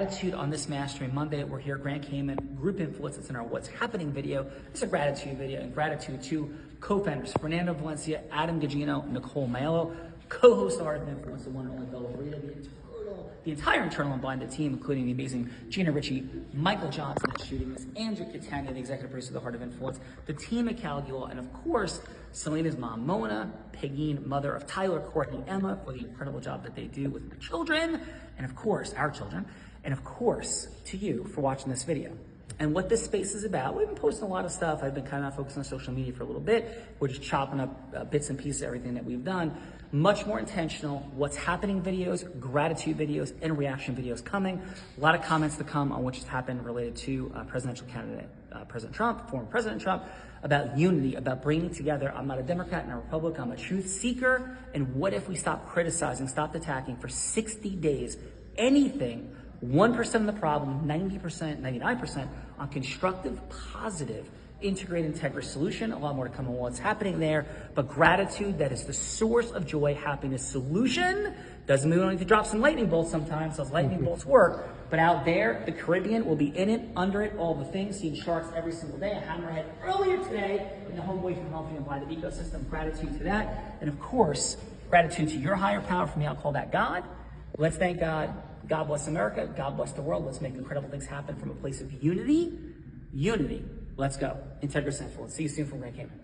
Gratitude on this Mastering Monday. We're here, Grand Cayman Group Influence. It's in our What's Happening video. It's a gratitude video, and gratitude to co-founders Fernando Valencia, Adam Gugino, Nicole Maiello, co-host of Art of Influence, the one and only Bella Rita, the entire internal and blinded team, including the amazing Gina Ritchie, Michael Johnson that's shooting this, Andrew Catania, the executive producer of The Heart of Influence, the team at Caligula, and of course, Selena's mom, Mona, Pegeen, mother of Tyler, Courtney, Emma, for the incredible job that they do with their children, and of course, our children, and of course, to you for watching this video. And what this space is about, we've been posting a lot of stuff. I've been kind of focused on social media for a little bit. We're just chopping up bits and pieces of everything that we've done. Much more intentional, what's happening videos, gratitude videos, and reaction videos coming. A lot of comments to come on what just happened related to presidential candidate, President Trump, former President Trump, about unity, about bringing together. I'm not a Democrat and a Republican, I'm a truth seeker. And what if we stop criticizing, stop attacking for 60 days, anything, 1% of the problem, 90%, 99% on constructive, positive, integrated, integrous solution. A lot more to come on what's happening there. But gratitude, that is the source of joy, happiness, solution. Doesn't mean we don't need to drop some lightning bolts sometimes. Those lightning bolts work. But out there, the Caribbean will be in it, under it, all the things. Seeing sharks every single day. A hammerhead earlier today in the Homeboy from Healthy and Blinded ecosystem. Gratitude to that. And of course, gratitude to your higher power. For me, I'll call that God. Let's thank God. God bless America. God bless the world. Let's make incredible things happen from a place of unity. Unity. Let's go. Integrous Influence. See you soon from Grand Cayman.